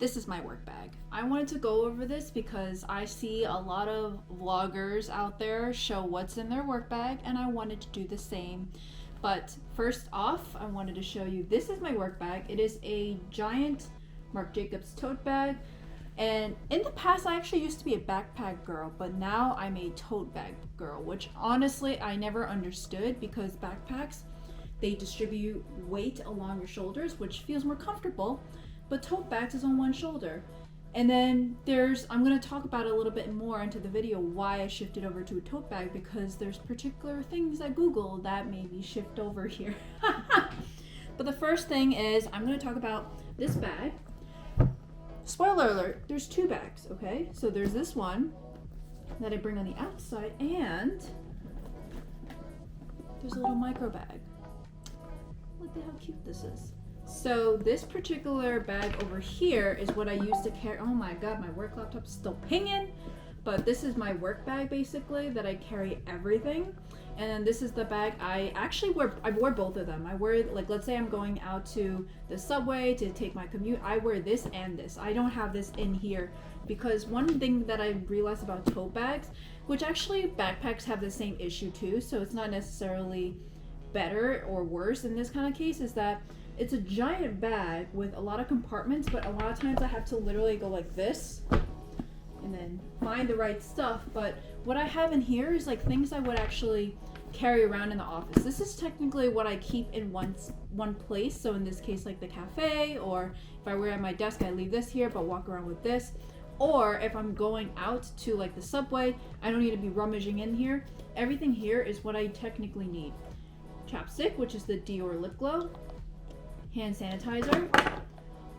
This is my work bag. I wanted to go over this because I see a lot of vloggers out there show what's in their work bag, and I wanted to do the same. But first off, I wanted to show you, this is my work bag. It is a giant Marc Jacobs tote bag. And in the past, I actually used to be a backpack girl, but now I'm a tote bag girl, which honestly I never understood, because backpacks, they distribute weight along your shoulders, which feels more comfortable, but tote bags is on one shoulder. And then I'm going to talk about it a little bit more into the video why I shifted over to a tote bag, because there's particular things at Google that made me shift over here. But the first thing is I'm going to talk about this bag. Spoiler alert, there's two bags, okay? So there's this one that I bring on the outside, and there's a little micro bag. Look at how cute this is. So this particular bag over here is what I use to carry. Oh my god, my work laptop's still pinging. But this is my work bag basically that I carry everything. And then this is the bag I actually wear. I wore both of them. I wear, like, let's say I'm going out to the subway to take my commute. I wear this and this. I don't have this in here because one thing that I realized about tote bags, which actually backpacks have the same issue too, so it's not necessarily better or worse in this kind of case, is that it's a giant bag with a lot of compartments, but a lot of times I have to literally go like this and then find the right stuff. But what I have in here is like things I would actually carry around in the office. This is technically what I keep in one place. So in this case, like the cafe, or if I were at my desk, I leave this here but walk around with this. Or if I'm going out to like the subway, I don't need to be rummaging in here. Everything here is what I technically need. Chapstick, which is the Dior lip glow. Hand sanitizer,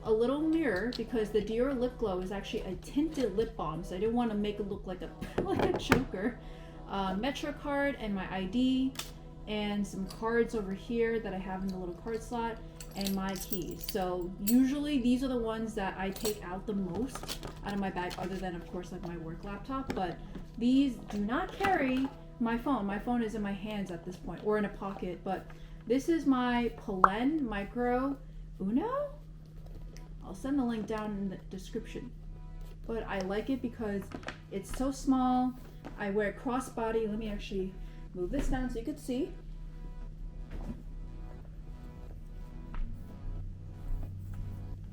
a little mirror, because the Dior lip glow is actually a tinted lip balm, so I didn't want to make it look like a choker. Metro card and my ID, and some cards over here that I have in the little card slot, and my keys. So usually these are the ones that I take out the most out of my bag, other than of course like my work laptop. But these do not carry my phone. My phone is in my hands at this point, or in a pocket. But this is my Polen Micro Uno. I'll send the link down in the description. But I like it because it's so small. I wear it crossbody. Let me actually move this down so you can see.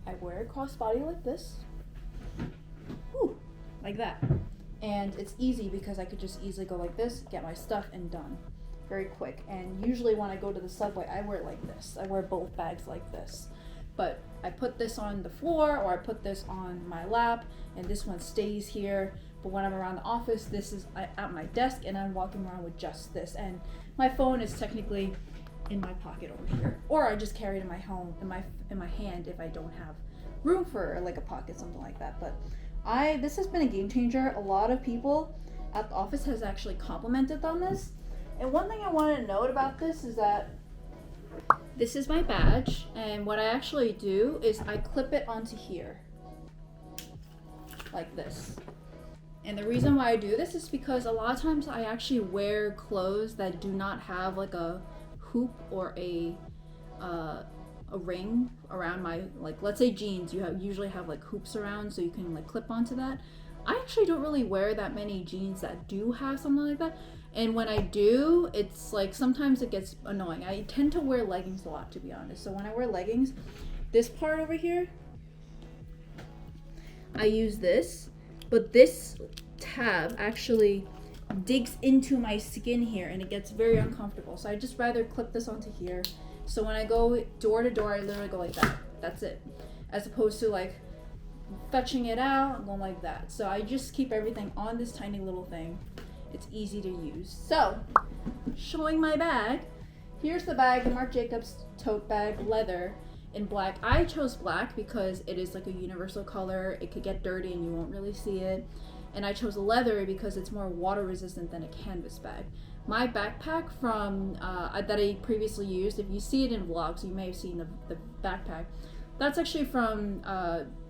I wear it crossbody like this. Whew, like that. And it's easy because I could just easily go like this, get my stuff, and done. Very quick. And usually when I go to the subway, I wear it like this. I wear both bags like this. But I put this on the floor, or I put this on my lap, and this one stays here. But when I'm around the office, this is at my desk, and I'm walking around with just this. And my phone is technically in my pocket over here, or I just carry it in my home, in my hand, if I don't have room for like a pocket, something like that. But this has been a game changer. A lot of people at the office has actually complimented on this. And one thing I wanted to note about this is that this is my badge, and what I actually do is I clip it onto here like this. And the reason why I do this is because a lot of times I actually wear clothes that do not have like a hoop or a ring around my, like, let's say jeans, you usually have like hoops around so you can like clip onto that. I actually don't really wear that many jeans that do have something like that. And when I do, it's like sometimes it gets annoying. I tend to wear leggings a lot, to be honest. So when I wear leggings, this part over here, I use this, but this tab actually digs into my skin here and it gets very uncomfortable. So I just rather clip this onto here. So when I go door to door, I literally go like that. That's it. As opposed to like fetching it out and going like that. So I just keep everything on this tiny little thing. It's easy to use. So, showing my bag. Here's the bag, the Marc Jacobs tote bag, leather in black. I chose black because it is like a universal color. It could get dirty and you won't really see it. And I chose leather because it's more water resistant than a canvas bag. My backpack from that I previously used, if you see it in vlogs, you may have seen the backpack. That's actually from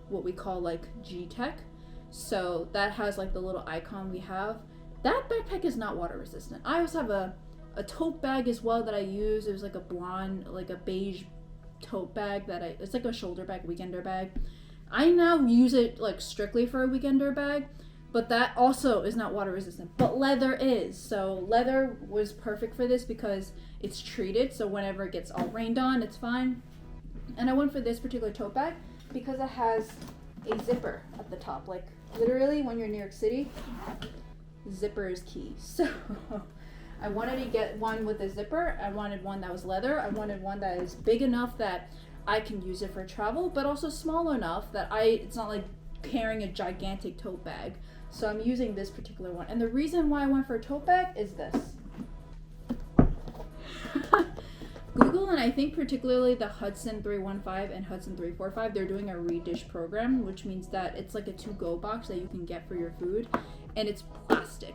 what we call like G-Tech. So that has like the little icon we have. That backpack is not water resistant. I also have a tote bag as well that I use. It was like a blonde, like a beige tote bag that it's like a shoulder bag, weekender bag. I now use it like strictly for a weekender bag, but that also is not water resistant. But leather is. So leather was perfect for this because it's treated, so whenever it gets all rained on, it's fine. And I went for this particular tote bag because it has a zipper at the top. Like literally when you're in New York City, zipper is key. So I wanted to get one with a zipper. I wanted one that was leather. I wanted one that is big enough that I can use it for travel, but also small enough that it's not like carrying a gigantic tote bag. So I'm using this particular one. And the reason why I went for a tote bag is this. Google, and I think particularly the Hudson 315 and Hudson 345, they're doing a redish program, which means that it's like a to-go box that you can get for your food, and it's plastic.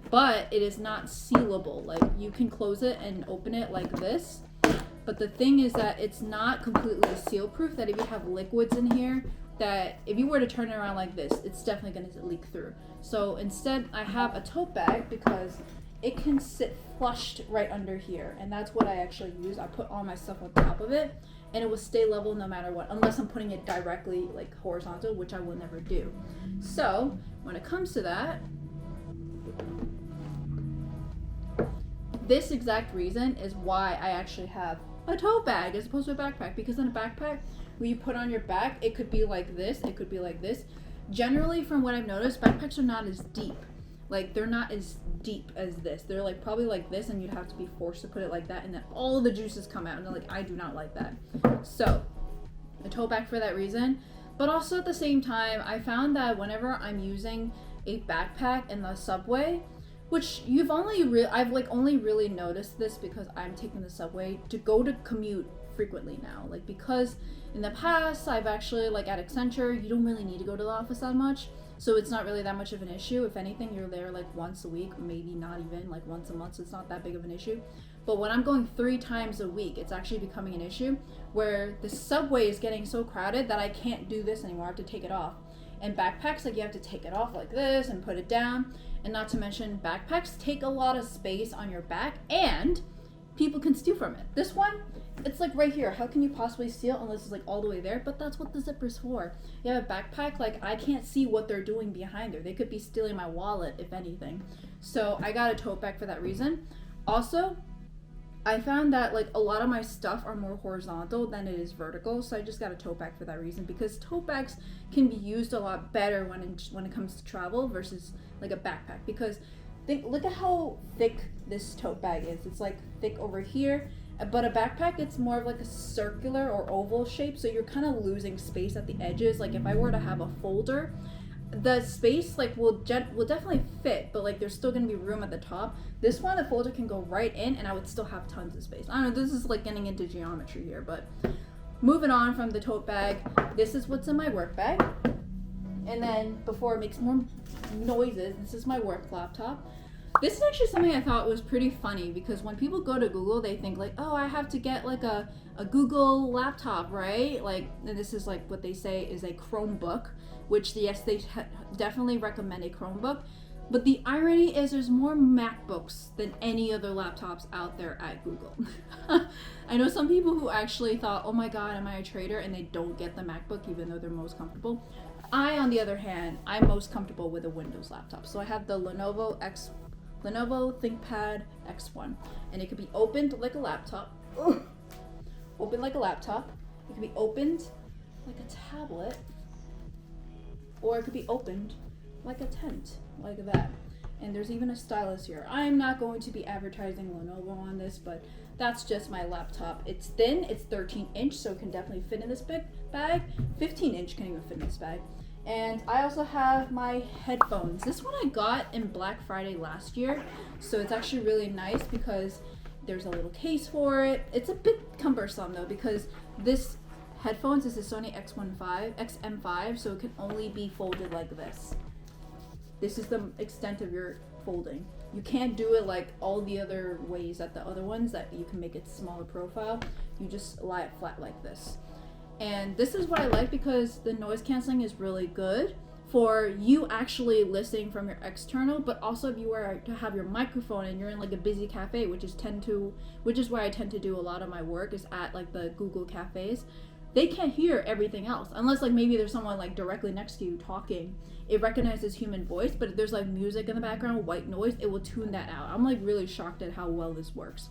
But it is not sealable. Like you can close it and open it like this. But the thing is that it's not completely seal proof, that if you have liquids in here, that if you were to turn it around like this, it's definitely going to leak through. So instead I have a tote bag because it can sit flushed right under here. And that's what I actually use. I put all my stuff on top of it and it will stay level no matter what, unless I'm putting it directly like horizontal, which I will never do. So when it comes to that, this exact reason is why I actually have a tote bag as opposed to a backpack, because in a backpack, when you put on your back, it could be like this, it could be like this. Generally, from what I've noticed, backpacks are not as deep. Like, they're not as deep as this. They're like probably like this, and you'd have to be forced to put it like that, and then all the juices come out, and like, I do not like that. So, a tote bag for that reason. But also at the same time, I found that whenever I'm using a backpack in the subway, which I've like only really noticed this because I'm taking the subway to go to commute frequently now. Like, because in the past I've actually, like at Accenture, you don't really need to go to the office that much, so it's not really that much of an issue. If anything, you're there like once a week, maybe not even like once a month, so it's not that big of an issue. But when I'm going 3 times a week, it's actually becoming an issue where the subway is getting so crowded that I can't do this anymore. I have to take it off. And backpacks, like, you have to take it off like this and put it down. And not to mention, backpacks take a lot of space on your back and people can steal from it. This one, it's like right here. How can you possibly steal unless it's like all the way there? But that's what the zipper's for. You have a backpack, like, I can't see what they're doing behind there. They could be stealing my wallet, if anything. So I got a tote bag for that reason. Also, I found that like a lot of my stuff are more horizontal than it is vertical, so I just got a tote bag for that reason, because tote bags can be used a lot better when it comes to travel versus like a backpack. Because look at how thick this tote bag is. It's like thick over here, but a backpack, it's more of like a circular or oval shape, so you're kind of losing space at the edges. Like if I were to have a folder, the space like will definitely fit, but like there's still gonna be room at the top. This one, the folder can go right in and I would still have tons of space. I don't know, this is like getting into geometry here, but moving on from the tote bag, this is what's in my work bag. And then before it makes more noises, this is my work laptop. This is actually something I thought was pretty funny, because when people go to Google, they think like, oh, I have to get like a Google laptop, right? Like, and this is like what they say is a Chromebook, which yes, they definitely recommend a Chromebook. But the irony is there's more MacBooks than any other laptops out there at Google. I know some people who actually thought, oh my God, am I a traitor? And they don't get the MacBook even though they're most comfortable. I, on the other hand, I'm most comfortable with a Windows laptop. So I have the Lenovo ThinkPad X1, and it could be opened like a laptop. Open like a laptop. It could be opened like a tablet, or it could be opened like a tent, like that. And there's even a stylus here. I'm not going to be advertising Lenovo on this, but that's just my laptop. It's thin, it's 13-inch, so it can definitely fit in this big bag. 15-inch can even fit in this bag. And I also have my headphones. This one I got in Black Friday last year, so it's actually really nice because there's a little case for it. It's a bit cumbersome though, because this headphones is a Sony XM5, so it can only be folded like this. This is the extent of your folding. You can't do it like all the other ways that the other ones that you can make it smaller profile. You just lie it flat like this. And this is what I like, because the noise canceling is really good for you actually listening from your external, but also if you were to have your microphone and you're in like a busy cafe, which is where I tend to do a lot of my work, is at like the Google cafes. they can't hear everything else unless like maybe there's someone like directly next to you talking. It recognizes human voice, but if there's like music in the background, white noise, it will tune that out. I'm like really shocked at how well this works.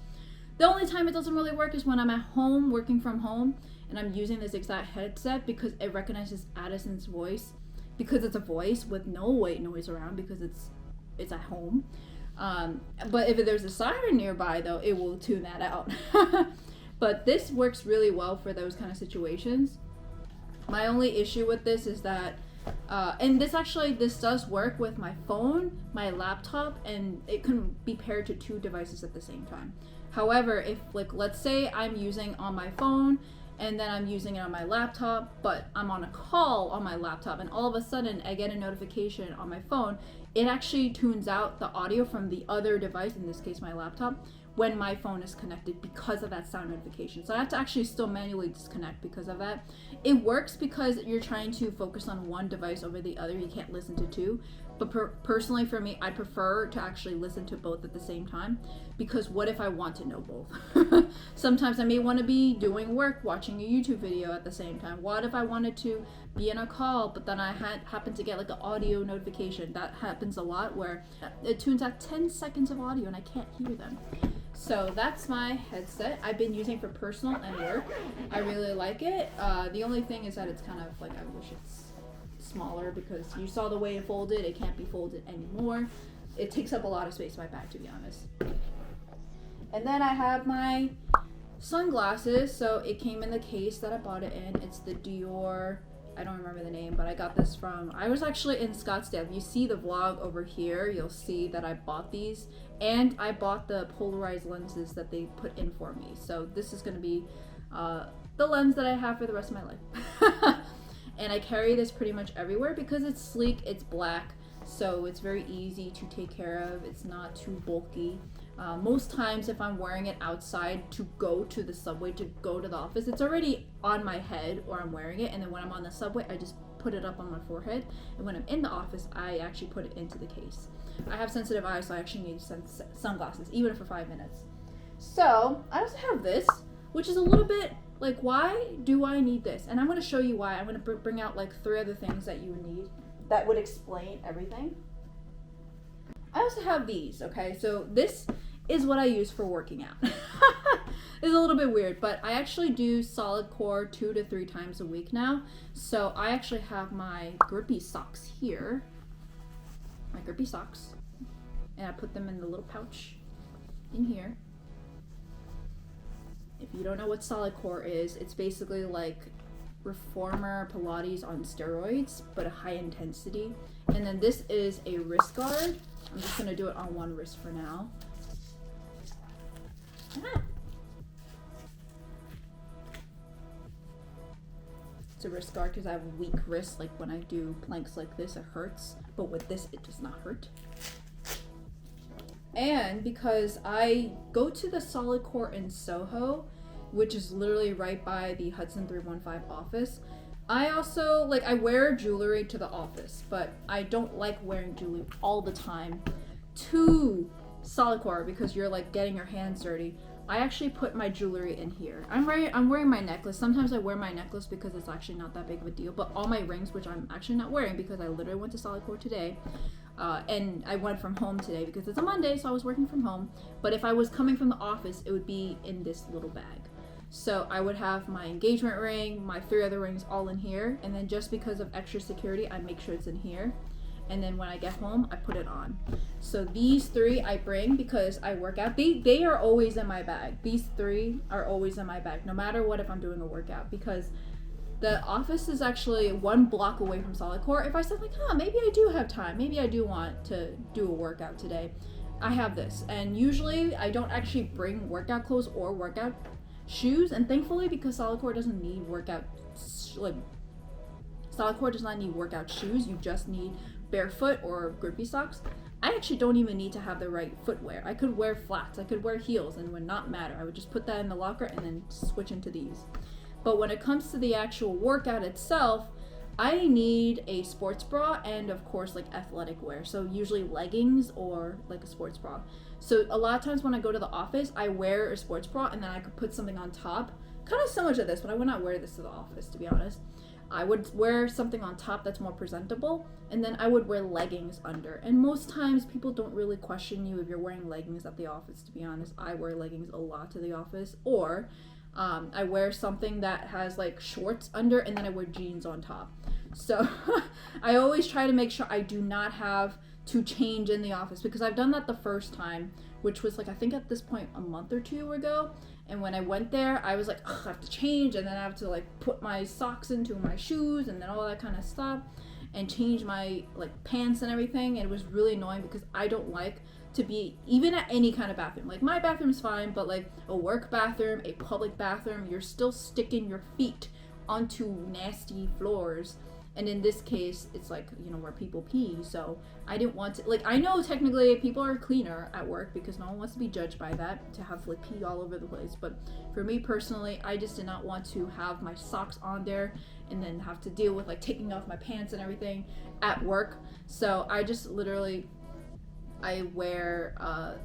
The only time it doesn't really work is when I'm at home working from home and I'm using this exact headset because it recognizes Addison's voice because it's a voice with no white noise around because it's at home. But if there's a siren nearby though, it will tune that out. But this works really well for those kind of situations. My only issue with this is that and this does work with my phone, my laptop, and it can be paired to 2 devices at the same time. However, if like let's say I'm using on my phone and then I'm using it on my laptop, but I'm on a call on my laptop and all of a sudden I get a notification on my phone, it actually tunes out the audio from the other device, in this case my laptop, when my phone is connected because of that sound notification. So I have to actually still manually disconnect because of that. It works because you're trying to focus on one device over the other. You can't listen to 2. But personally for me, I prefer to actually listen to both at the same time, because what if I want to know both? Sometimes I may want to be doing work, watching a YouTube video at the same time. What if I wanted to be in a call, but then I happen to get like an audio notification? That happens a lot where it tunes out 10 seconds of audio and I can't hear them. So that's my headset. I've been using for personal and work. I really like it. The only thing is that it's kind of like, I wish it's smaller because you saw the way it folded. It can't be folded anymore. It takes up a lot of space in my bag, to be honest. And then I have my sunglasses. So it came in the case that I bought it in. It's the Dior, I don't remember the name, but I got this from, I was actually in Scottsdale. If you see the vlog over here, you'll see that I bought these, and I bought the polarized lenses that they put in for me. So this is going to be the lens that I have for the rest of my life. And I carry this pretty much everywhere because it's sleek, it's black, so it's very easy to take care of. It's not too bulky. Most times if I'm wearing it outside to go to the subway, to go to the office, it's already on my head or I'm wearing it, and then when I'm on the subway, I just put it up on my forehead, and when I'm in the office, I actually put it into the case. I have sensitive eyes, so I actually need sunglasses, even for 5 minutes. So I also have this, which is a little bit like, why do I need this? And I'm going to show you why. I'm going to bring out like 3 other things that you would need that would explain everything. I also have these, okay? So this is what I use for working out. It's a little bit weird, but I actually do Solidcore 2 to 3 times a week now. So I actually have my grippy socks here. My grippy socks. And I put them in the little pouch in here. If you don't know what Solidcore is, it's basically like reformer Pilates on steroids, but a high intensity. And then this is a wrist guard. I'm just going to do it on one wrist for now. It's a wrist guard because I have weak wrists. Like when I do planks like this, it hurts. But with this, it does not hurt. And because I go to the Solidcore in Soho, which is literally right by the Hudson 315 office, I also, like, I wear jewelry to the office, but I don't like wearing jewelry all the time to Solidcore because you're, like, getting your hands dirty. I actually put my jewelry in here. I'm wearing my necklace. Sometimes I wear my necklace because it's actually not that big of a deal, but all my rings, which I'm actually not wearing because I literally went to Solidcore today, and I went from home today because it's a Monday, so I was working from home. But if I was coming from the office, it would be in this little bag. So I would have my engagement ring, my 3 other rings all in here, and then just because of extra security, I make sure it's in here. And then when I get home, I put it on. So these 3 I bring because I work out. They are always in my bag. These 3 are always in my bag, no matter what, if I'm doing a workout, because the office is actually 1 block away from Solidcore. If I said like, maybe I do have time, maybe I do want to do a workout today, I have this. And usually I don't actually bring workout clothes or workout shoes, and thankfully, because Solidcore doesn't need Solidcore does not need workout shoes, you just need barefoot or grippy socks. I actually don't even need to have the right footwear. I could wear flats, I could wear heels, and it would not matter. I would just put that in the locker and then switch into these. But when it comes to the actual workout itself, I need a sports bra and of course like athletic wear. So usually leggings or like a sports bra. So a lot of times when I go to the office, I wear a sports bra and then I could put something on top kind of similar to this, but I would not wear this to the office, to be honest. I would wear something on top that's more presentable, and then I would wear leggings under. And most times people don't really question you if you're wearing leggings at the office, to be honest. I wear leggings a lot to the office, or I wear something that has like shorts under, and then I wear jeans on top. So I always try to make sure I do not have to change in the office, because I've done that the first time, which was like, I think at this point a month or two ago. And when I went there, I was like, ugh, I have to change, and then I have to like put my socks into my shoes and then all that kind of stuff, and change my like pants and everything. And it was really annoying because I don't like to be even at any kind of bathroom. Like my bathroom's fine, but like a work bathroom, a public bathroom, you're still sticking your feet onto nasty floors. And in this case, it's like, you know, where people pee. So I didn't want to, like, I know technically people are cleaner at work because no one wants to be judged by that, to have like pee all over the place. But for me personally, I just did not want to have my socks on there and then have to deal with like taking off my pants and everything at work. So I just literally, I wear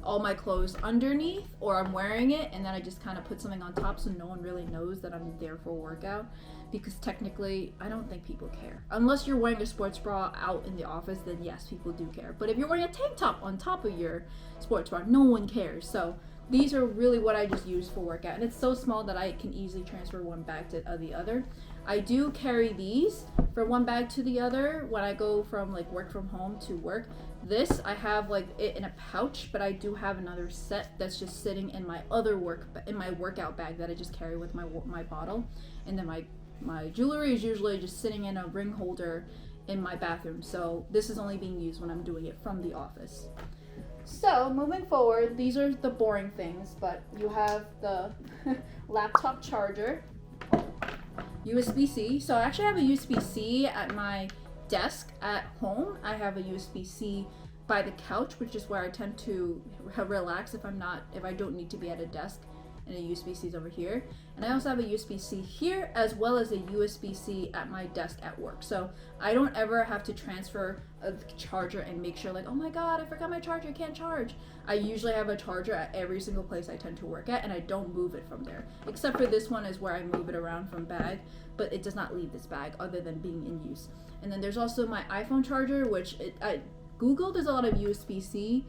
all my clothes underneath, or I'm wearing it, and then I just kind of put something on top so no one really knows that I'm there for a workout. Because technically, I don't think people care. Unless you're wearing a sports bra out in the office, then yes, people do care. But if you're wearing a tank top on top of your sports bra, no one cares. So these are really what I just use for workout. And it's so small that I can easily transfer one bag to the other. I do carry these from one bag to the other when I go from like work from home to work. This, I have like it in a pouch, but I do have another set that's just sitting in my other workout bag that I just carry with my bottle. And then my jewelry is usually just sitting in a ring holder in my bathroom. So this is only being used when I'm doing it from the office. So moving forward, these are the boring things, but you have the laptop charger, USB-C. So I actually have a USB-C at my desk at home. I have a USB-C by the couch, which is where I tend to relax if I don't need to be at a desk. And a USB-C is over here. And I also have a USB-C here, as well as a USB-C at my desk at work. So I don't ever have to transfer a charger and make sure like, oh my god, I forgot my charger, I can't charge. I usually have a charger at every single place I tend to work at, and I don't move it from there. Except for this one is where I move it around from bag, but it does not leave this bag other than being in use. And then there's also my iPhone charger, which I Googled, there's a lot of USB-C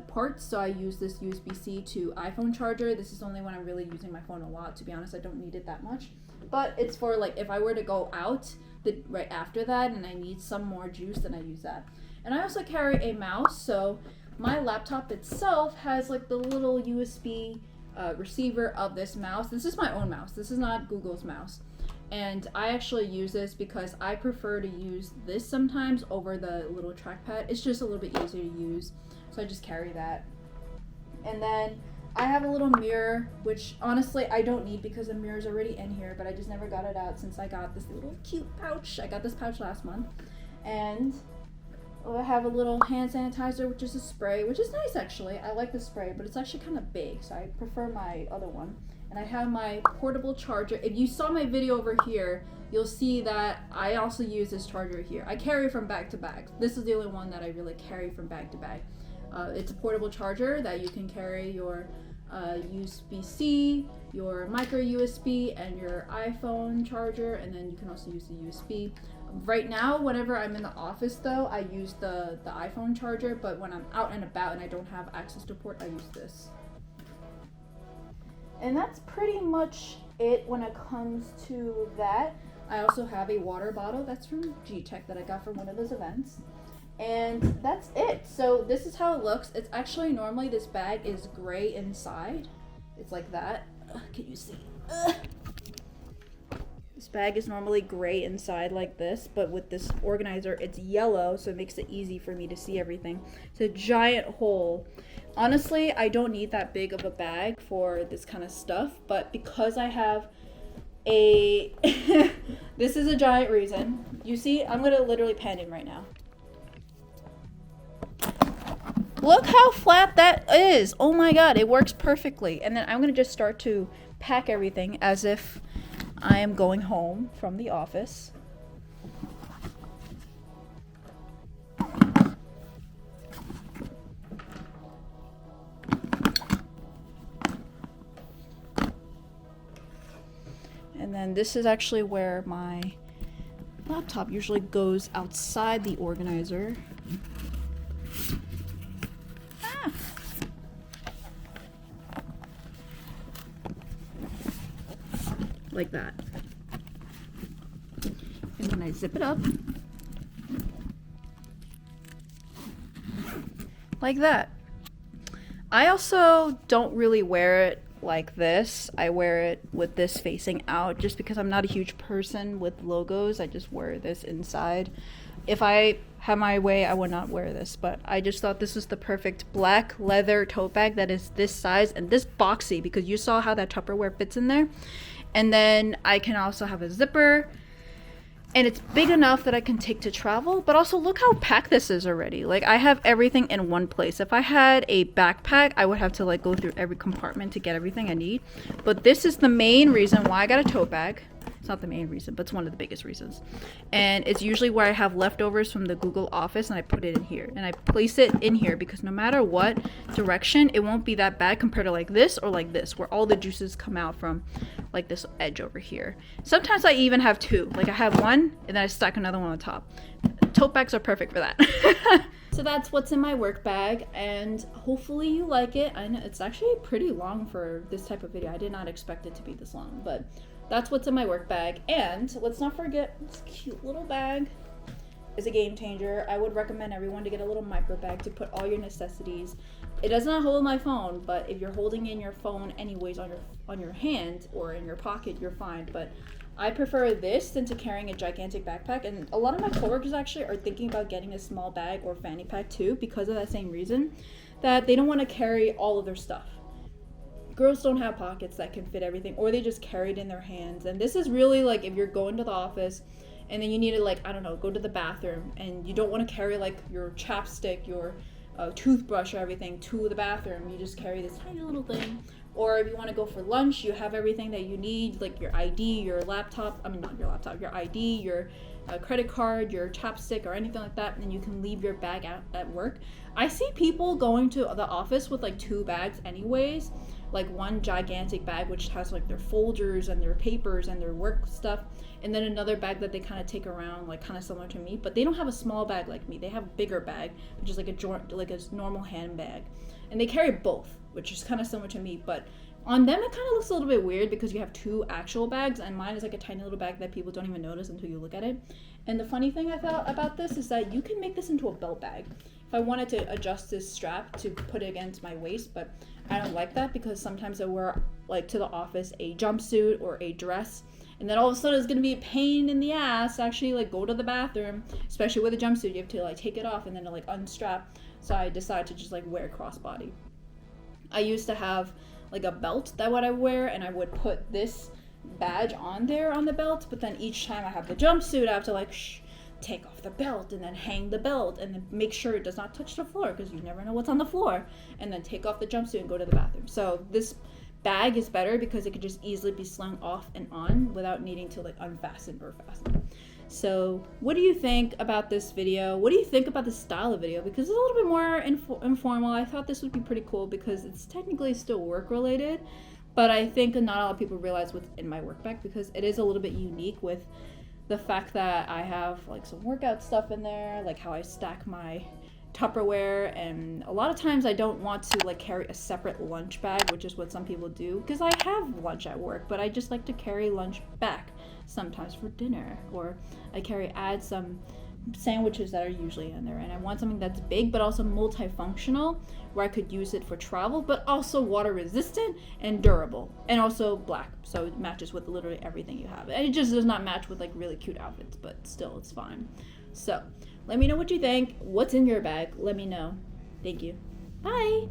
parts, so I use this USB-C to iPhone charger. This is only when I'm really using my phone a lot. To be honest, I don't need it that much, but it's for like if I were to go out right after that and I need some more juice, then I use that. And I also carry a mouse, so my laptop itself has like the little USB receiver of this mouse. This is my own mouse, this is not Google's mouse. And I actually use this because I prefer to use this sometimes over the little trackpad. It's just a little bit easier to use. So I just carry that. And then I have a little mirror, which honestly I don't need because the mirror's already in here, but I just never got it out since I got this little cute pouch. I got this pouch last month. And I have a little hand sanitizer, which is a spray, which is nice actually. I like the spray, but it's actually kind of big, so I prefer my other one. And I have my portable charger. If you saw my video over here, you'll see that I also use this charger here. I carry from bag to bag. This is the only one that I really carry from bag to bag. It's a portable charger that you can carry your USB-C, your micro USB, and your iPhone charger, and then you can also use the USB. Right now, whenever I'm in the office though, I use the iPhone charger, but when I'm out and about and I don't have access to port, I use this. And that's pretty much it when it comes to that. I also have a water bottle that's from G-Tech that I got from one of those events. And that's it. So this is how it looks. It's actually normally this bag is gray inside. It's like that. Can you see? This bag is normally gray inside like this, but with this organizer it's yellow, so it makes it easy for me to see everything. It's a giant hole. Honestly, I don't need that big of a bag for this kind of stuff, but because I have a this is a giant reason. You see, I'm gonna literally pan in right now. Look how flat that is. Oh my god, it works perfectly. And then I'm gonna just start to pack everything as if I am going home from the office. And then this is actually where my laptop usually goes outside the organizer. Ah. Like that. And then I zip it up. Like that. I also don't really wear it like this. I wear it with this facing out just because I'm not a huge person with logos. I just wear this inside. If I had my way, I would not wear this, but I just thought this was the perfect black leather tote bag that is this size and this boxy, because you saw how that Tupperware fits in there. And then I can also have a zipper, and it's big enough that I can take to travel, but also look how packed this is already. Like, I have everything in one place. If I had a backpack, I would have to like go through every compartment to get everything I need. But this is the main reason why I got a tote bag. It's not the main reason, but it's one of the biggest reasons. And it's usually where I have leftovers from the Google Office, and I put it in here. And I place it in here because no matter what direction, it won't be that bad compared to like this or like this, where all the juices come out from like this edge over here. Sometimes I even have two. Like, I have one, and then I stack another one on top. Tote bags are perfect for that. So that's what's in my work bag, and hopefully you like it. I know it's actually pretty long for this type of video. I did not expect it to be this long, but that's what's in my work bag. And let's not forget, this cute little bag is a game changer. I would recommend everyone to get a little micro bag to put all your necessities. It does not hold my phone, but if you're holding in your phone anyways on your hand or in your pocket, you're fine. But I prefer this than to carrying a gigantic backpack. And a lot of my coworkers actually are thinking about getting a small bag or fanny pack too, because of that same reason, that they don't want to carry all of their stuff. Girls don't have pockets that can fit everything, or they just carry it in their hands. And this is really like if you're going to the office and then you need to, like, I don't know, go to the bathroom, and you don't want to carry like your chapstick, your toothbrush or everything to the bathroom. You just carry this tiny little thing. Or if you want to go for lunch, you have everything that you need, like your ID, your laptop, not your laptop, your ID, your credit card, your chapstick, or anything like that, and you can leave your bag out at work. I see people going to the office with like 2 bags anyways, like one gigantic bag which has like their folders and their papers and their work stuff, and then another bag that they kind of take around, like kind of similar to me, but they don't have a small bag like me. They have a bigger bag, which is like a normal handbag, and they carry both, which is kind of similar to me. But on them it kind of looks a little bit weird because you have 2 actual bags, and mine is like a tiny little bag that people don't even notice until you look at it. And the funny thing I thought about this is that you can make this into a belt bag. If I wanted to adjust this strap to put it against my waist, but I don't like that because sometimes I wear, like, to the office a jumpsuit or a dress, and then all of a sudden it's going to be a pain in the ass to actually like go to the bathroom, especially with a jumpsuit. You have to like take it off and then like unstrap. So I decided to just like wear crossbody. I used to have like a belt that I wear, and I would put this badge on there on the belt, but then each time I have the jumpsuit, I have to like take off the belt and then hang the belt and then make sure it does not touch the floor, because you never know what's on the floor, and then take off the jumpsuit and go to the bathroom. So this bag is better because it could just easily be slung off and on without needing to like unfasten or fasten. So what do you think about this video? What do you think about the style of video? Because it's a little bit more informal. I thought this would be pretty cool because it's technically still work related, but I think not a lot of people realize what's in my work bag, because it is a little bit unique with the fact that I have like some workout stuff in there, like how I stack my Tupperware, and a lot of times I don't want to like carry a separate lunch bag, which is what some people do, because I have lunch at work, but I just like to carry lunch back sometimes for dinner, or I add some sandwiches that are usually in there, and I want something that's big but also multifunctional, where I could use it for travel, but also water resistant and durable, and also black, so it matches with literally everything you have. And it just does not match with like really cute outfits, but still it's fine. So let me know what you think. What's in your bag? Let me know. Thank you. Bye.